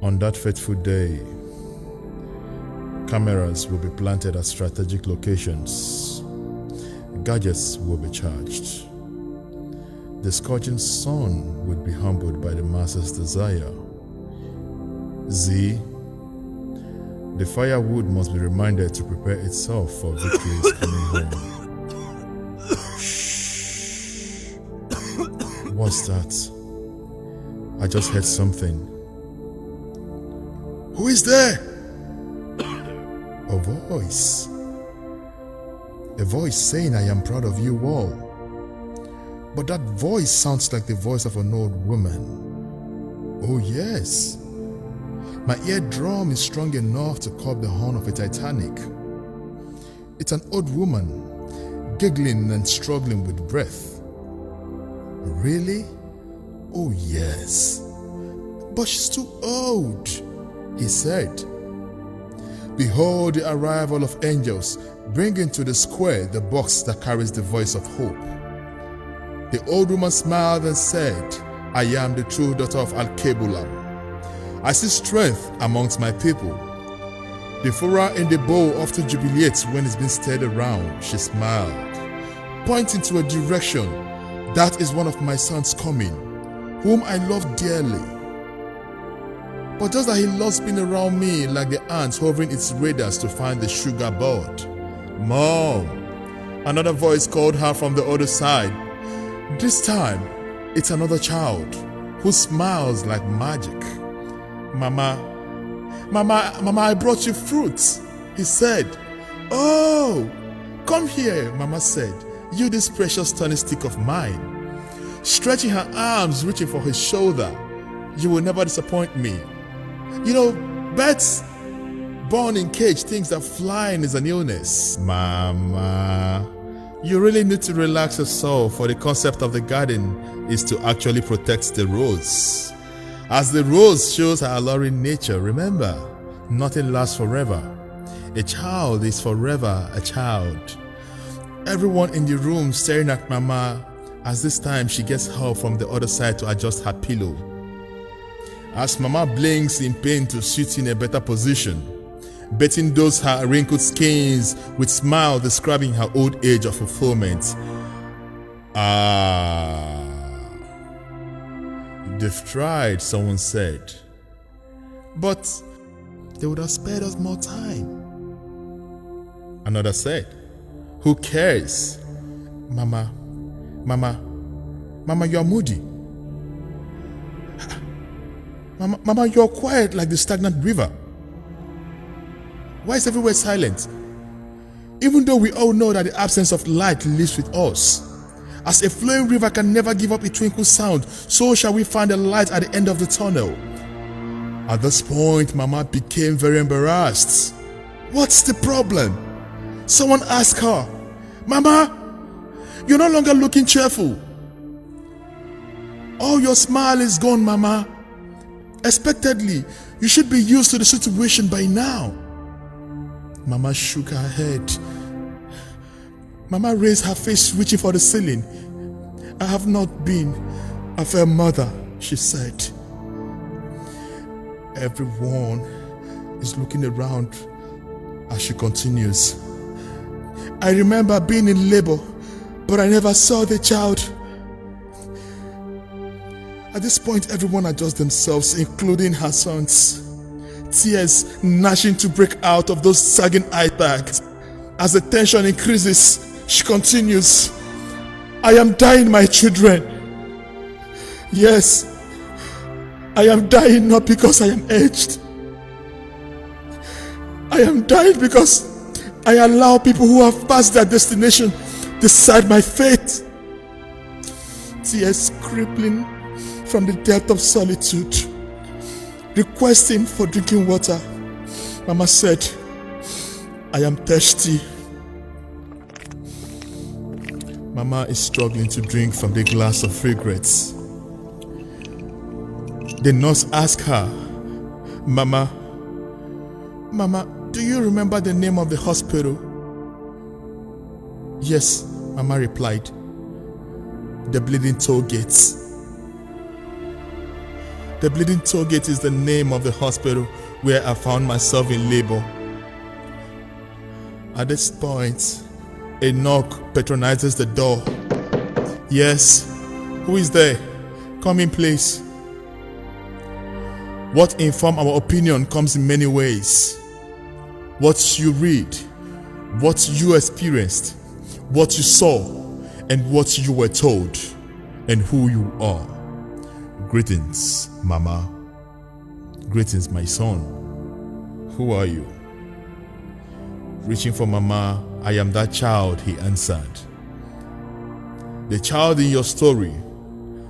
On that fateful day, cameras will be planted at strategic locations. Gadgets will be charged. The scorching sun would be humbled by the masses' desire. Z. The firewood must be reminded to prepare itself for victory's coming home. Shh. What's that? I just heard something. Who is there? A voice. A voice saying, I am proud of you all. But that voice sounds like the voice of an old woman. Oh yes. My eardrum is strong enough to curb the horn of a Titanic. It's an old woman, giggling and struggling with breath. Really? Oh yes. But she's too old, he said. Behold the arrival of angels, bringing to the square the box that carries the voice of hope. The old woman smiled and said, I am the true daughter of Al-Kebulam. I see strength amongst my people. The furrow in the bow often jubilates when it's been stirred around. She smiled, pointing to a direction. That is one of my sons coming, whom I love dearly. But just that he loves being around me like the ants hovering its radars to find the sugar bud. Mom! Another voice called her from the other side. This time, it's another child who smiles like magic. Mama, I brought you fruits, he said. Oh, come here, Mama said, you this precious tiny stick of mine. Stretching her arms, reaching for his shoulder. You will never disappoint me. You know, birds born in cage thinks that flying is an illness. Mama, you really need to relax yourself, for the concept of the garden is to actually protect the rose. As the rose shows her alluring nature, remember, nothing lasts forever. A child is forever a child. Everyone in the room staring at Mama as this time she gets help from the other side to adjust her pillow. As Mama blinks in pain to sit in a better position, Betty does her wrinkled skins with smile describing her old age of fulfillment. They've tried, someone said. But they would have spared us more time. Another said, who cares? Mama, you're moody. Mama, you're quiet like the stagnant river. Why is everywhere silent? Even though we all know that the absence of light lives with us. As a flowing river can never give up a twinkle sound, so shall we find a light at the end of the tunnel. At this point, Mama became very embarrassed. What's the problem? Someone asked her. Mama, you're no longer looking cheerful. All your smile is gone, Mama. Expectedly, you should be used to the situation by now. Mama shook her head. Mama raised her face, reaching for the ceiling. I have not been a fair mother, she said. Everyone is looking around as she continues. I remember being in labor, but I never saw the child. At this point, everyone adjusts themselves, including her sons. Tears gnashing to break out of those sagging eye bags. As the tension increases, she continues, I am dying, my children. Yes, I am dying not because I am aged. I am dying because I allow people who have passed their destination decide my fate. Tears crippling from the depth of solitude, requesting for drinking water. Mama said, I am thirsty. Mama is struggling to drink from the glass of regrets. The nurse asked her, Mama, do you remember the name of the hospital? Yes, Mama replied. The bleeding toll gates. The Bleeding Tollgate is the name of the hospital where I found myself in labor. At this point, a knock patronizes the door. Yes, who is there? Come in, please. What informs our opinion comes in many ways. What you read, what you experienced, what you saw, and what you were told, and who you are. Greetings, Mama. Greetings, my son. Who are you? Reaching for Mama, I am that child, he answered. The child in your story,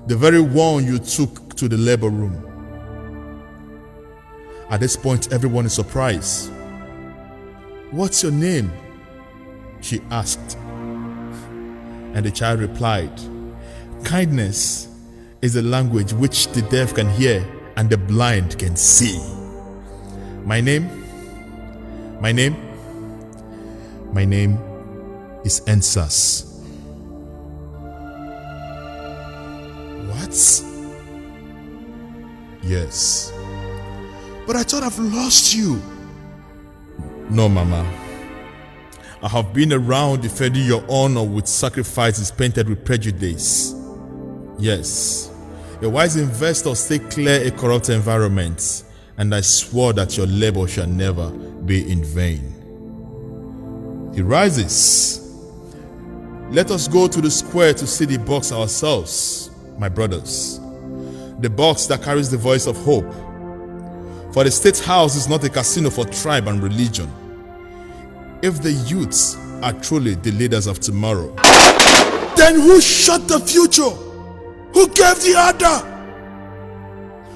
the very one you took to the labor room. At this point, everyone is surprised. What's your name? She asked. And the child replied, kindness is a language which the deaf can hear and the blind can see. My name is Ensas. What? Yes. But I thought I've lost you. No, Mama. I have been around defending your honor with sacrifices painted with prejudice. Yes. A wise investor stay clear a corrupt environment, and I swore that your labor shall never be in vain. He rises. Let us go to the square to see the box ourselves, my brothers. The box that carries the voice of hope. For the State House is not a casino for tribe and religion. If the youths are truly the leaders of tomorrow, then who shot the future? Who gave the order?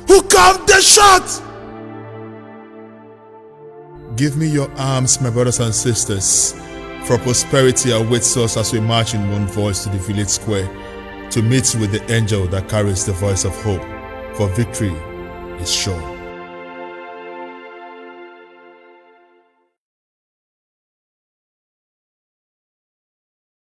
Who called the shot? Give me your arms, my brothers and sisters, for prosperity awaits us as we march in one voice to the village square to meet with the angel that carries the voice of hope, for victory is sure.